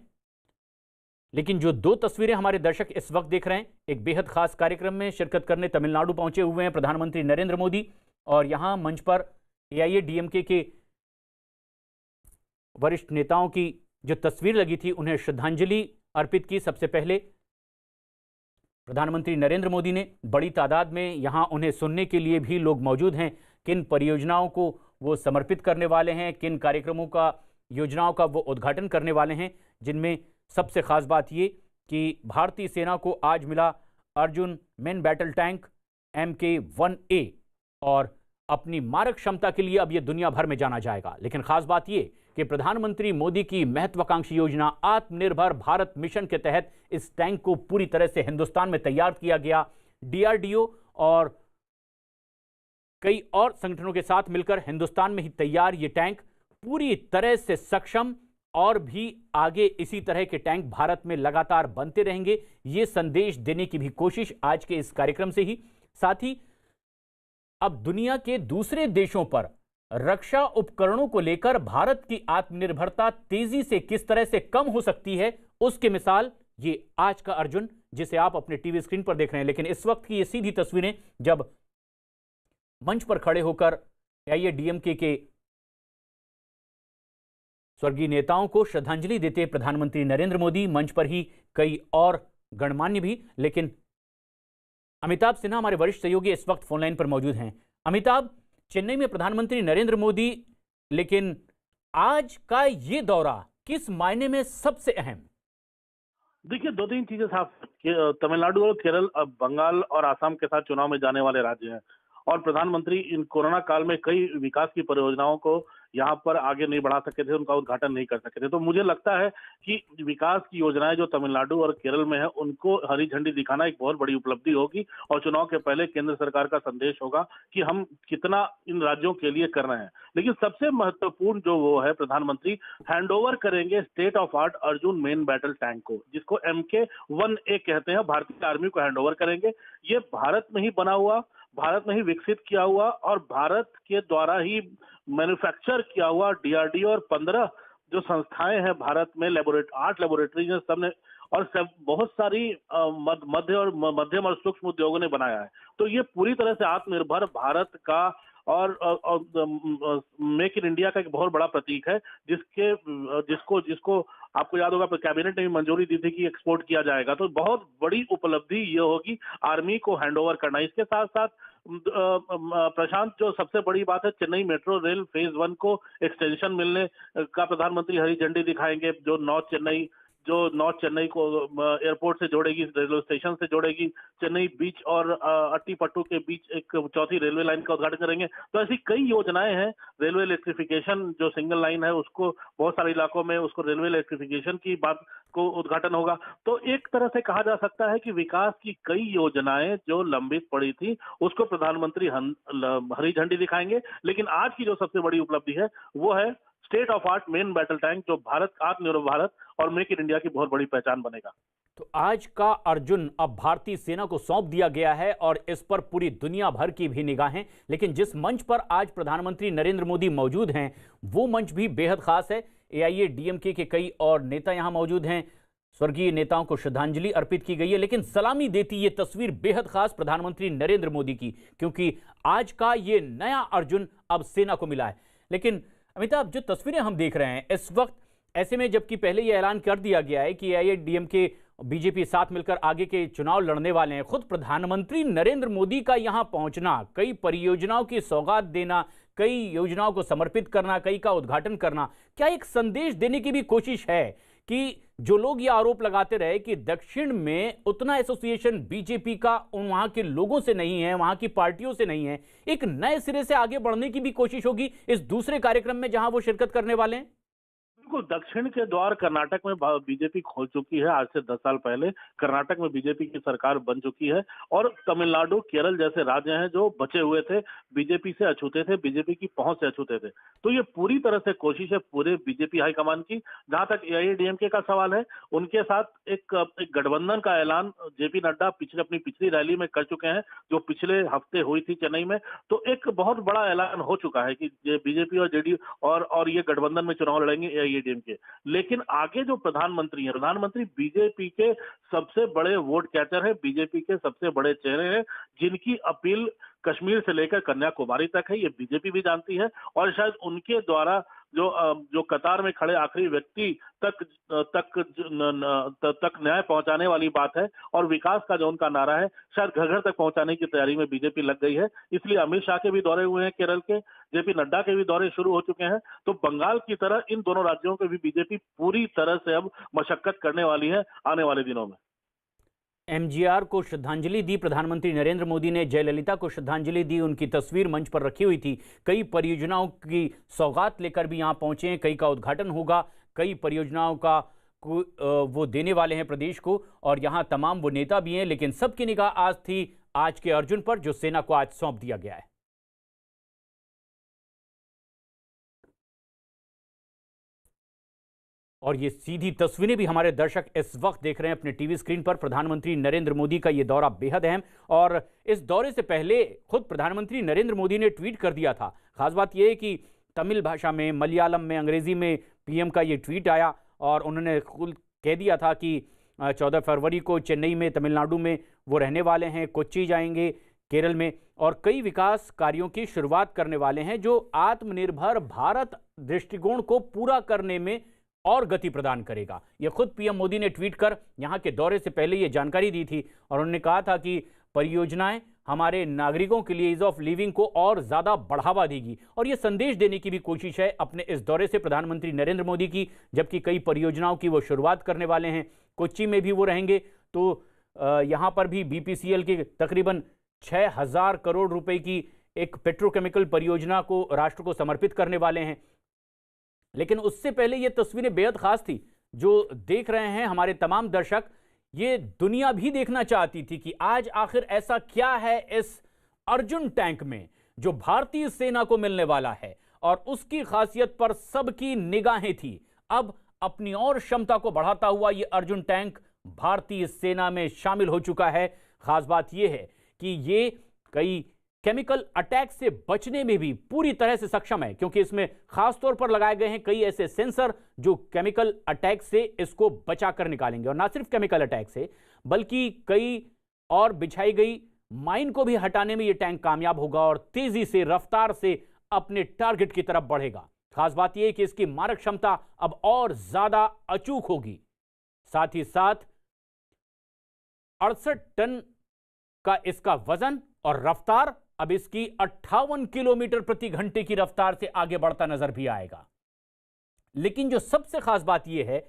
लेकिन जो दो तस्वीरें हमारे दर्शक इस वक्त देख रहे हैं, एक बेहद खास कार्यक्रम में शिरकत करने तमिलनाडु पहुंचे हुए हैं प्रधानमंत्री नरेंद्र मोदी, और यहां मंच पर AIADMK के वरिष्ठ नेताओं की जो तस्वीर लगी थी, उन्हें श्रद्धांजलि अर्पित की। सबसे पहले प्रधानमंत्री नरेंद्र मोदी ने, बड़ी तादाद में यहां उन्हें सुनने के लिए भी लोग मौजूद हैं, किन परियोजनाओं को वो समर्पित करने वाले हैं, किन कार्यक्रमों का, योजनाओं का वो उद्घाटन करने वाले हैं, जिनमें सबसे खास बात ये कि भारतीय सेना को आज मिला Arjun main battle tank MK-1A, और अपनी मारक क्षमता के लिए अब ये दुनिया भर में जाना जाएगा। लेकिन खास बात ये कि प्रधानमंत्री मोदी की महत्वाकांक्षी योजना आत्मनिर्भर भारत मिशन के तहत इस टैंक को पूरी तरह से हिंदुस्तान में तैयार किया गया। DRDO और कई और संगठनों के साथ मिलकर हिंदुस्तान में ही तैयार ये टैंक पूरी तरह से सक्षम, और भी आगे इसी तरह के टैंक भारत में लगातार बनते रहेंगे, ये संदेश देने की भी कोशिश आज के इस कार्यक्रम से ही। साथ ही अब दुनिया के दूसरे देशों पर रक्षा उपकरणों को लेकर भारत की आत्मनिर्भरता तेजी से किस तरह से कम हो सकती है, उसकी मिसाल ये आज का अर्जुन, जिसे आप अपने टीवी स्क्रीन पर देख रहे हैं। लेकिन इस वक्त की ये सीधी तस्वीरें जब मंच पर खड़े होकर AIADMK के स्वर्गीय नेताओं को श्रद्धांजलि देते प्रधानमंत्री नरेंद्र मोदी, मंच पर ही कई और गणमान्य भी। लेकिन अमिताभ सिन्हा हमारे वरिष्ठ सहयोगी इस वक्त फोनलाइन पर मौजूद हैं। अमिताभ, चेन्नई में प्रधानमंत्री नरेंद्र मोदी, लेकिन आज का ये दौरा किस मायने में सबसे अहम? देखिए, दो तीन चीजें साफ, तमिलनाडु और केरल अब बंगाल और आसाम के साथ चुनाव में जाने वाले राज्य हैं, और प्रधानमंत्री इन कोरोना काल में कई विकास की परियोजनाओं को यहाँ पर आगे नहीं बढ़ा सके थे, उनका उद्घाटन नहीं कर सके थे। तो मुझे लगता है कि विकास की योजनाएं जो तमिलनाडु और केरल में है, उनको हरी झंडी दिखाना एक बहुत बड़ी उपलब्धि होगी, और चुनाव के पहले केंद्र सरकार का संदेश होगा कि हम कितना इन राज्यों के लिए कर रहे हैं। लेकिन सबसे महत्वपूर्ण जो वो है, प्रधानमंत्री हैंडओवर करेंगे state of art Arjun main battle tank को, जिसको MK-1A कहते हैं, भारतीय आर्मी को हैंडओवर करेंगे। ये भारत में ही बना हुआ, भारत में ही विकसित किया हुआ और भारत के द्वारा ही मैन्युफैक्चर किया हुआ DRDO और 15 जो संस्थाएं हैं भारत में, 8 लेबोरेटरीज हैं, सबने और सब बहुत सारी मध्यम और सूक्ष्म उद्योगों ने बनाया है। तो ये पूरी तरह से आत्मनिर्भर भारत का और मेक इन इंडिया का एक बहुत बड़ा प्रतीक है, जिसको आपको याद होगा कैबिनेट ने भी मंजूरी दी थी कि एक्सपोर्ट किया जाएगा। तो बहुत बड़ी उपलब्धि ये होगी आर्मी को हैंडओवर करना। इसके साथ साथ प्रशांत, जो सबसे बड़ी बात है, चेन्नई मेट्रो रेल फेज 1 को एक्सटेंशन मिलने का प्रधानमंत्री हरी झंडी दिखाएंगे, जो नॉर्थ चेन्नई को एयरपोर्ट से जोड़ेगी, रेलवे स्टेशन से जोड़ेगी, चेन्नई बीच और अट्टीपट्टू के बीच एक चौथी रेलवे लाइन का उद्घाटन करेंगे। तो ऐसी कई योजनाएं हैं। रेलवे इलेक्ट्रिफिकेशन जो सिंगल लाइन है, उसको बहुत सारे इलाकों में उसको रेलवे इलेक्ट्रिफिकेशन की बात को उद्घाटन होगा। तो एक तरह से कहा जा सकता है कि विकास की कई योजनाएं जो लंबित पड़ी थी, उसको प्रधानमंत्री हरी झंडी दिखाएंगे। लेकिन आज की जो सबसे बड़ी उपलब्धि है वो है state of art main battle tank, जो भारत, आत्मनिर्भर भारत और मेक इन इंडिया की बहुत बड़ी पहचान बनेगा। तो आज का अर्जुन अब भारतीय सेना को सौंप दिया गया है और इस पर पूरी दुनिया भर की भी निगाहें। लेकिन जिस मंच पर आज प्रधानमंत्री नरेंद्र मोदी मौजूद हैं, वो मंच भी बेहद खास है। AIADMK के कई और नेता यहां मौजूद हैं, स्वर्गीय नेताओं को श्रद्धांजलि अर्पित की गई है। लेकिन सलामी देती ये तस्वीर बेहद खास प्रधानमंत्री नरेंद्र मोदी की, क्योंकि आज का ये नया अर्जुन अब सेना को मिला है। लेकिन अमिताभ, जो तस्वीरें हम देख रहे हैं इस वक्त, ऐसे में जबकि पहले यह ऐलान कर दिया गया है कि AIADMK BJP साथ मिलकर आगे के चुनाव लड़ने वाले हैं, खुद प्रधानमंत्री नरेंद्र मोदी का यहां पहुंचना, कई परियोजनाओं की सौगात देना, कई योजनाओं को समर्पित करना, कई का उद्घाटन करना, क्या एक संदेश देने की भी कोशिश है कि जो लोग ये आरोप लगाते रहे कि दक्षिण में उतना एसोसिएशन बीजेपी का वहां के लोगों से नहीं है, वहां की पार्टियों से नहीं है, एक नए सिरे से आगे बढ़ने की भी कोशिश होगी इस दूसरे कार्यक्रम में जहां वो शिरकत करने वाले हैं। बिल्कुल, दक्षिण के द्वार कर्नाटक में बीजेपी खोल चुकी है। आज से 10 साल पहले कर्नाटक में बीजेपी की सरकार बन चुकी है और तमिलनाडु, केरल जैसे राज्य हैं जो बचे हुए थे, बीजेपी से अछूते थे, बीजेपी की पहुंच से अछूते थे। तो ये पूरी तरह से कोशिश है पूरे बीजेपी हाईकमान की। जहां तक एआईएडीएमके का सवाल है, उनके साथ एक गठबंधन का ऐलान जेपी नड्डा अपनी पिछली रैली में कर चुके हैं, जो पिछले हफ्ते हुई थी चेन्नई में। तो एक बहुत बड़ा ऐलान हो चुका है कि बीजेपी और जेडीयू और ये गठबंधन में चुनाव लड़ेंगे एआईएडीएमके के। लेकिन आगे जो प्रधानमंत्री बीजेपी के सबसे बड़े वोट कैचर है, बीजेपी के सबसे बड़े चेहरे हैं, जिनकी अपील कश्मीर से लेकर कन्याकुमारी तक है, ये बीजेपी भी जानती है। और शायद उनके द्वारा जो कतार में खड़े आखिरी व्यक्ति तक न्याय पहुंचाने वाली बात है और विकास का जो उनका नारा है, शायद घर घर तक पहुंचाने की तैयारी में बीजेपी लग गई है। इसलिए अमित शाह के भी दौरे हुए हैं केरल के, जेपी नड्डा के भी दौरे शुरू हो चुके हैं। तो बंगाल की तरह इन दोनों राज्यों के भी बीजेपी पूरी तरह से अब मशक्कत करने वाली है आने वाले दिनों में। एमजीआर को श्रद्धांजलि दी, प्रधानमंत्री नरेंद्र मोदी ने जयललिता को श्रद्धांजलि दी, उनकी तस्वीर मंच पर रखी हुई थी। कई परियोजनाओं की सौगात लेकर भी यहां पहुंचे हैं, कई का उद्घाटन होगा, कई परियोजनाओं का वो देने वाले हैं प्रदेश को, और यहां तमाम वो नेता भी हैं। लेकिन सबकी निगाह आज थी आज के अर्जुन पर, जो सेना को आज सौंप दिया गया है। और ये सीधी तस्वीरें भी हमारे दर्शक इस वक्त देख रहे हैं अपने टीवी स्क्रीन पर। प्रधानमंत्री नरेंद्र मोदी का ये दौरा बेहद अहम, और इस दौरे से पहले खुद प्रधानमंत्री नरेंद्र मोदी ने ट्वीट कर दिया था। खास बात यह है कि तमिल भाषा में, मलयालम में, अंग्रेजी में पीएम का ये ट्वीट आया और उन्होंने खुद कह दिया था कि 14 फरवरी को चेन्नई में, तमिलनाडु में वो रहने वाले हैं, कोच्चि जाएंगे केरल में, और कई विकास कार्यों की शुरुआत करने वाले हैं जो आत्मनिर्भर भारत दृष्टिकोण को पूरा करने में और गति प्रदान करेगा। यह खुद पीएम मोदी ने ट्वीट कर यहां के दौरे से पहले यह जानकारी दी थी, और उन्होंने कहा था कि परियोजनाएं हमारे नागरिकों के लिए ईज ऑफ लिविंग को और ज्यादा बढ़ावा देगी। और यह संदेश देने की भी कोशिश है अपने इस दौरे से प्रधानमंत्री नरेंद्र मोदी की, जबकि कई परियोजनाओं की वो शुरुआत करने वाले हैं। कोच्चि में भी वो रहेंगे, तो यहां पर भी बीपीसीएल के तकरीबन 6000 करोड़ रुपए की एक पेट्रोकेमिकल परियोजना को राष्ट्र को समर्पित करने वाले हैं। लेकिन उससे पहले ये तस्वीरें बेहद खास थी। जो देख रहे हैं हमारे तमाम दर्शक, ये दुनिया भी देखना चाहती थी कि आज आखिर ऐसा क्या है इस अर्जुन टैंक में जो भारतीय सेना को मिलने वाला है, और उसकी खासियत पर सबकी निगाहें थी। अब अपनी और क्षमता को बढ़ाता हुआ ये अर्जुन टैंक भारतीय सेना में शामिल हो चुका है। खास बात यह है कि ये कई केमिकल अटैक से बचने में भी पूरी तरह से सक्षम है, क्योंकि इसमें खास तौर पर लगाए गए हैं कई ऐसे सेंसर जो केमिकल अटैक से इसको बचाकर निकालेंगे। और ना सिर्फ केमिकल अटैक से, बल्कि कई और बिछाई गई माइन को भी हटाने में यह टैंक कामयाब होगा और तेजी से, रफ्तार से अपने टारगेट की तरफ बढ़ेगा। खास बात यह है कि इसकी मारक क्षमता अब और ज्यादा अचूक होगी। साथ ही साथ 68 टन का इसका वजन और रफ्तार अब इसकी 58 किलोमीटर प्रति घंटे की रफ्तार से आगे बढ़ता नजर भी आएगा। लेकिन जो सबसे खास बात यह है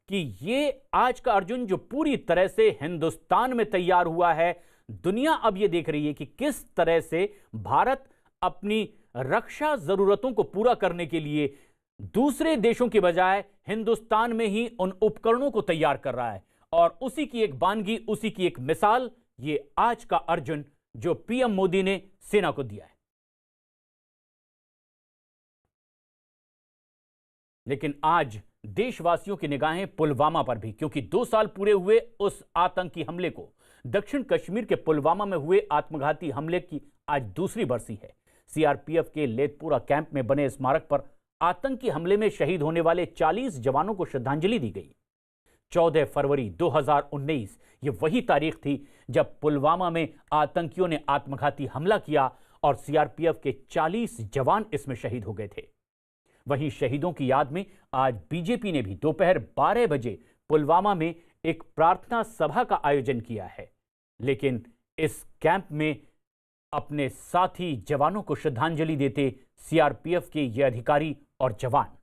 कि ये आज का अर्जुन जो पूरी तरह से हिंदुस्तान में तैयार हुआ है, दुनिया अब यह देख रही है कि किस तरह से भारत अपनी रक्षा जरूरतों को पूरा करने के लिए दूसरे देशों की बजाय हिंदुस्तान में ही उन उपकरणों को तैयार कर रहा है। और उसी की एक बानगी, उसी की एक मिसाल ये आज का अर्जुन जो पीएम मोदी ने सेना को दिया है। लेकिन आज देशवासियों की निगाहें पुलवामा पर भी, क्योंकि 2 साल पूरे हुए उस आतंकी हमले को। दक्षिण कश्मीर के पुलवामा में हुए आत्मघाती हमले की आज दूसरी बरसी है। सीआरपीएफ के लेथपुरा कैंप में बने स्मारक पर आतंकी हमले में शहीद होने वाले 40 जवानों को श्रद्धांजलि दी गई। 14 फरवरी 2019 ये वही तारीख थी जब पुलवामा में आतंकियों ने आत्मघाती हमला किया और सीआरपीएफ के 40 जवान इसमें शहीद हो गए थे। वहीं शहीदों की याद में आज बीजेपी ने भी दोपहर 12 बजे पुलवामा में एक प्रार्थना सभा का आयोजन किया है। लेकिन इस कैंप में अपने साथी जवानों को श्रद्धांजलि देते सीआरपीएफ के ये अधिकारी और जवान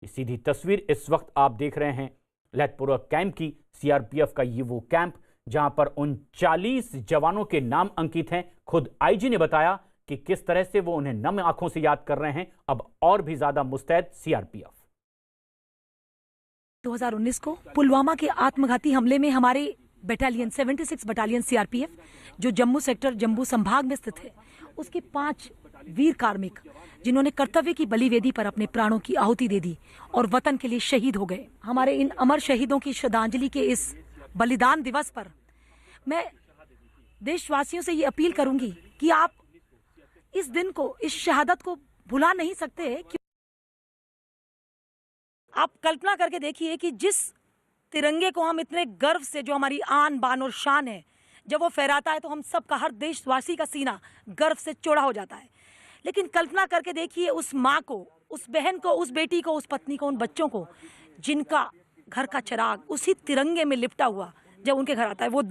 ये सीधी तस्वीर इस वक्त आप देख रहे हैं लैथपोरा कैंप की। सीआरपीएफ का ये वो कैंप जहां पर 39 जवानों के नाम अंकित हैं। खुद आईजी ने बताया कि किस तरह से वो उन्हें नम आंखों से याद कर रहे हैं। अब और भी ज्यादा मुस्तैद सीआरपीएफ। 2019 को पुलवामा के आत्मघाती हमले में हमारे बटालियन 76 बटालियन सीआरपीएफ जो जम्मू सेक्टर जम्मू संभाग में स्थित है, उसके 5 वीर कार्मिक जिन्होंने कर्तव्य की बलिवेदी पर अपने प्राणों की आहुति दे दी और वतन के लिए शहीद हो गए। हमारे इन अमर शहीदों की श्रद्धांजलि के इस बलिदान दिवस पर मैं देशवासियों से ये अपील करूंगी कि आप इस दिन को, इस शहादत को भुला नहीं सकते। आप कल्पना करके देखिए कि जिस तिरंगे को हम इतने गर्व से, जो हमारी आन बान और शान है, जब वो फहराता है तो हम सबका, हर देशवासी का सीना गर्व से चौड़ा हो जाता है। लेकिन कल्पना करके देखिए उस माँ को, उस बहन को, उस बेटी को, उस पत्नी को, उन बच्चों को जिनका घर का चिराग उसी तिरंगे में लिपटा हुआ जब उनके घर आता है, वो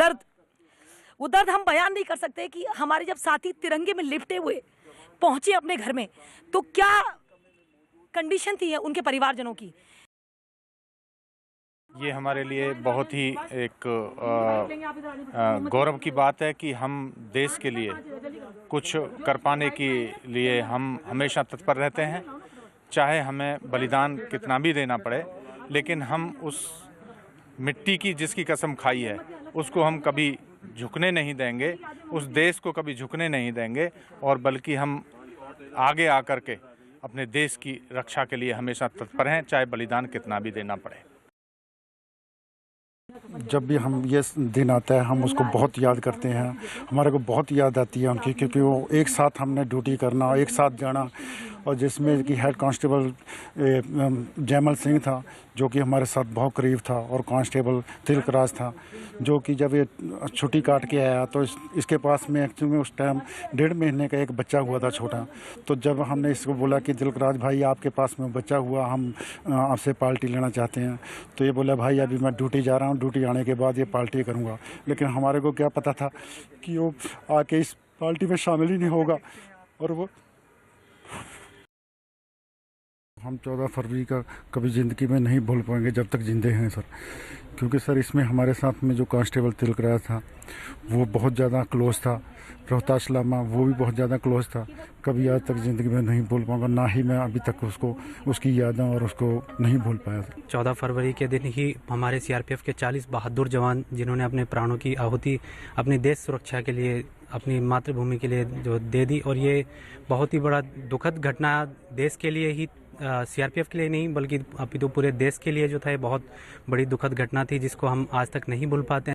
दर्द हम बयान नहीं कर सकते कि हमारे जब साथी तिरंगे में लिपटे हुए पहुंचे अपने घर में तो क्या कंडीशन थी उनके परिवारजनों की। ये हमारे लिए बहुत ही एक गौरव की बात है कि हम देश के लिए कुछ कर पाने के लिए हम हमेशा तत्पर रहते हैं, चाहे हमें बलिदान कितना भी देना पड़े, लेकिन हम उस मिट्टी की जिसकी कसम खाई है उसको हम कभी झुकने नहीं देंगे, उस देश को कभी झुकने नहीं देंगे, और बल्कि हम आगे आकर के अपने देश की रक्षा के लिए हमेशा तत्पर हैं, चाहे बलिदान कितना भी देना पड़े। जब भी हम ये दिन आता है हम उसको बहुत याद करते हैं। हमारे को बहुत याद आती है उनकी, क्योंकि वो एक साथ हमने ड्यूटी करना, एक साथ जाना, और जिसमें कि हेड कांस्टेबल जयमल सिंह था जो कि हमारे साथ बहुत करीब था, और कांस्टेबल तिलकराज था जो कि जब ये छुट्टी काट के आया तो इसके पास में एक्चुअली उस टाइम 1.5 महीने का एक बच्चा हुआ था छोटा। तो जब हमने इसको बोला कि तिलकराज भाई आपके पास में बच्चा हुआ, हम आपसे पार्टी लेना चाहते हैं, तो ये बोला भाई अभी मैं ड्यूटी जा रहा हूँ, ड्यूटी आने के बाद ये पार्टी करूँगा। लेकिन हमारे को क्या पता था कि वो आके इस पार्टी में शामिल ही नहीं होगा। और वो हम 14 फरवरी का कभी ज़िंदगी में नहीं भूल पाएंगे जब तक जिंदे हैं सर, क्योंकि सर इसमें हमारे साथ में जो कांस्टेबल तिलकराज था वो बहुत ज़्यादा क्लोज था, रोहताश लामा वो भी बहुत ज़्यादा क्लोज था। कभी आज तक ज़िंदगी में नहीं भूल पाऊंगा, ना ही मैं अभी तक उसको, उसकी यादें और उसको नहीं भूल पाया। 14 फरवरी के दिन ही हमारे सीआरपीएफ के 40 बहादुर जवान जिन्होंने अपने प्राणों की आहुति अपनी देश सुरक्षा के लिए, अपनी मातृभूमि के लिए जो दे दी, और ये बहुत ही बड़ा दुखद घटना देश के लिए ही, सीआरपीएफ के लिए नहीं बल्कि अभी तो पूरे देश के लिए जो था, बहुत बड़ी दुखद घटना थी जिसको हम आज तक नहीं भूल पाते हैं।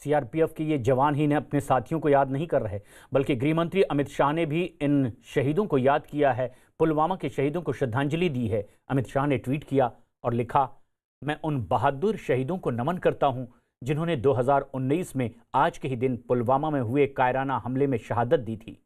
सीआरपीएफ के ये जवान ही ने अपने साथियों को याद नहीं कर रहे, बल्कि गृहमंत्री अमित शाह ने भी इन शहीदों को याद किया है, पुलवामा के शहीदों को श्रद्धांजलि दी है। अमित शाह ने ट्वीट किया और लिखा, मैं उन बहादुर शहीदों को नमन करता हूं जिन्होंने 2019 में आज के ही दिन पुलवामा में हुए कायराना हमले में शहादत दी थी।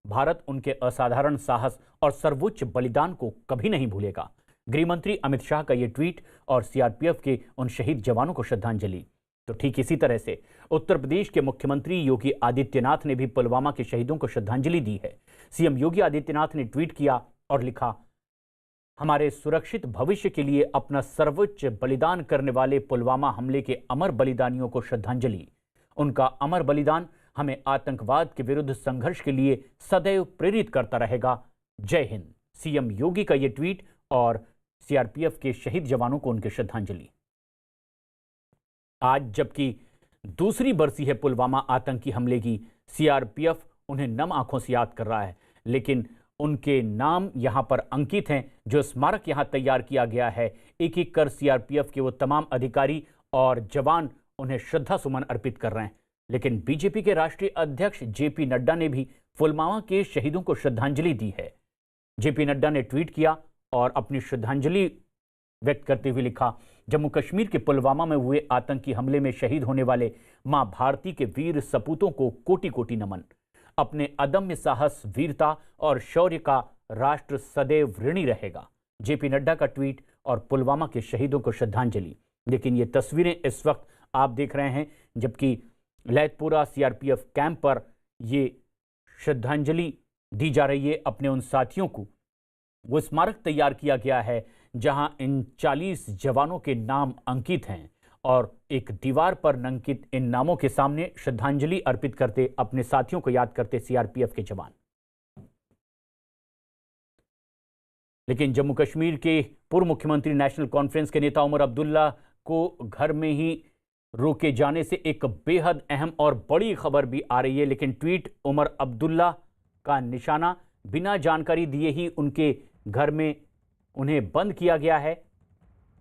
भारत उनके असाधारण साहस और सर्वोच्च बलिदान को कभी नहीं भूलेगा। गृहमंत्री अमित शाह का ये ट्वीट और सीआरपीएफ के उन शहीद जवानों को श्रद्धांजलि। तो ठीक इसी तरह से उत्तर प्रदेश के मुख्यमंत्री योगी आदित्यनाथ ने भी पुलवामा के शहीदों को श्रद्धांजलि दी है। सीएम योगी आदित्यनाथ ने ट्वीट किया और लिखा, हमारे सुरक्षित भविष्य के लिए अपना सर्वोच्च बलिदान करने वाले पुलवामा हमले के अमर बलिदानियों को श्रद्धांजलि। उनका अमर बलिदान हमें आतंकवाद के विरुद्ध संघर्ष के लिए सदैव प्रेरित करता रहेगा। जय हिंद। सीएम योगी का ये ट्वीट और सीआरपीएफ के शहीद जवानों को उनकी श्रद्धांजलि। आज जबकि दूसरी बरसी है पुलवामा आतंकी हमले की, सीआरपीएफ उन्हें नम आंखों से याद कर रहा है, लेकिन उनके नाम यहां पर अंकित हैं। जो स्मारक यहां तैयार किया गया है, एक एक कर सीआरपीएफ के वो तमाम अधिकारी और जवान उन्हें श्रद्धा सुमन अर्पित कर रहे हैं। लेकिन बीजेपी के राष्ट्रीय अध्यक्ष जेपी नड्डा ने भी पुलवामा के शहीदों को श्रद्धांजलि दी है। जेपी नड्डा ने ट्वीट किया और अपनी श्रद्धांजलि व्यक्त करते हुए लिखा, जम्मू कश्मीर के पुलवामा में हुए आतंकी हमले में शहीद होने वाले मां भारती के वीर सपूतों को कोटि कोटि नमन। अपने अदम्य साहस, वीरता और शौर्य का राष्ट्र सदैव ऋणी रहेगा। जेपी नड्डा का ट्वीट और पुलवामा के शहीदों को श्रद्धांजलि। लेकिन ये तस्वीरें इस वक्त आप देख रहे हैं जबकि लैथपोरा सीआरपीएफ कैंप पर ये श्रद्धांजलि दी जा रही है अपने उन साथियों को वो स्मारक तैयार किया गया है जहां इन 40 जवानों के नाम अंकित हैं और एक दीवार पर अंकित इन नामों के सामने श्रद्धांजलि अर्पित करते, अपने साथियों को याद करते सीआरपीएफ के जवान। लेकिन जम्मू कश्मीर के पूर्व मुख्यमंत्री नेशनल कॉन्फ्रेंस के नेता उमर अब्दुल्ला को घर में ही रोके जाने से एक बेहद अहम और बड़ी खबर भी आ रही है। लेकिन ट्वीट उमर अब्दुल्ला का निशाना बिना जानकारी दिए ही उनके घर में उन्हें बंद किया गया है।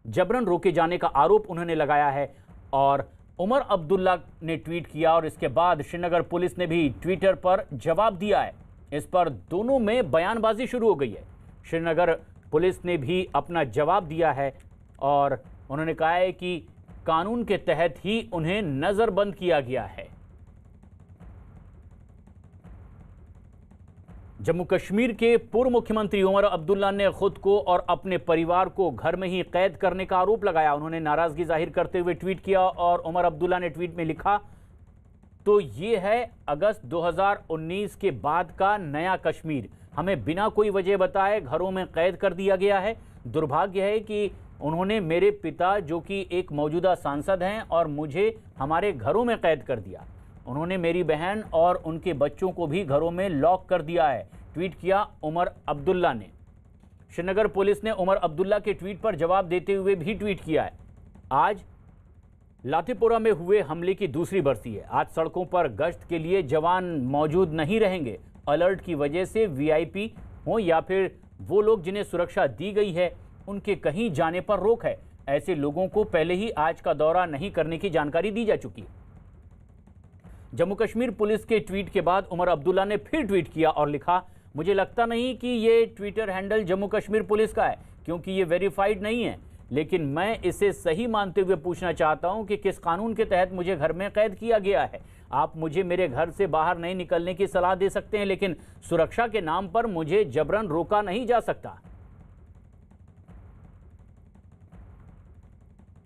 जबरन रोके जाने का आरोप उन्होंने लगाया है और उमर अब्दुल्ला ने ट्वीट किया और इसके बाद श्रीनगर पुलिस ने भी ट्विटर पर जवाब दिया है। इस पर दोनों में बयानबाजी शुरू हो गई है। श्रीनगर पुलिस ने भी अपना जवाब दिया है और उन्होंने कहा है कि कानून के तहत ही उन्हें नजरबंद किया गया है। जम्मू कश्मीर के पूर्व मुख्यमंत्री उमर अब्दुल्ला ने खुद को और अपने परिवार को घर में ही कैद करने का आरोप लगाया। उन्होंने नाराजगी जाहिर करते हुए ट्वीट किया और उमर अब्दुल्ला ने ट्वीट में लिखा, तो ये है अगस्त 2019 के बाद का नया कश्मीर। हमें बिना कोई वजह बताए घरों में कैद कर दिया गया है। दुर्भाग्य है कि उन्होंने मेरे पिता, जो कि एक मौजूदा सांसद हैं, और मुझे हमारे घरों में कैद कर दिया। उन्होंने मेरी बहन और उनके बच्चों को भी घरों में लॉक कर दिया है, ट्वीट किया उमर अब्दुल्ला ने। श्रीनगर पुलिस ने उमर अब्दुल्ला के ट्वीट पर जवाब देते हुए भी ट्वीट किया है, आज लातेपुरा में हुए हमले की दूसरी बरसी है। आज सड़कों पर गश्त के लिए जवान मौजूद नहीं रहेंगे। अलर्ट की वजह से वीआईपी हो या फिर वो लोग जिन्हें सुरक्षा दी गई है, उनके कहीं जाने पर रोक है। ऐसे लोगों को पहले ही आज का दौरा नहीं करने की जानकारी दी जा चुकी है। जम्मू कश्मीर पुलिस के ट्वीट के बाद उमर अब्दुल्ला ने फिर ट्वीट किया और लिखा, मुझे लगता नहीं कि ये Twitter handle Jammu Kashmir police का है, क्योंकि ये वेरीफाइड नहीं है। लेकिन मैं इसे सही मानते हुए पूछना चाहता हूं कि किस कानून के तहत मुझे घर में कैद किया गया है। आप मुझे मेरे घर से बाहर नहीं निकलने की सलाह दे सकते हैं, लेकिन सुरक्षा के नाम पर मुझे जबरन रोका नहीं जा सकता।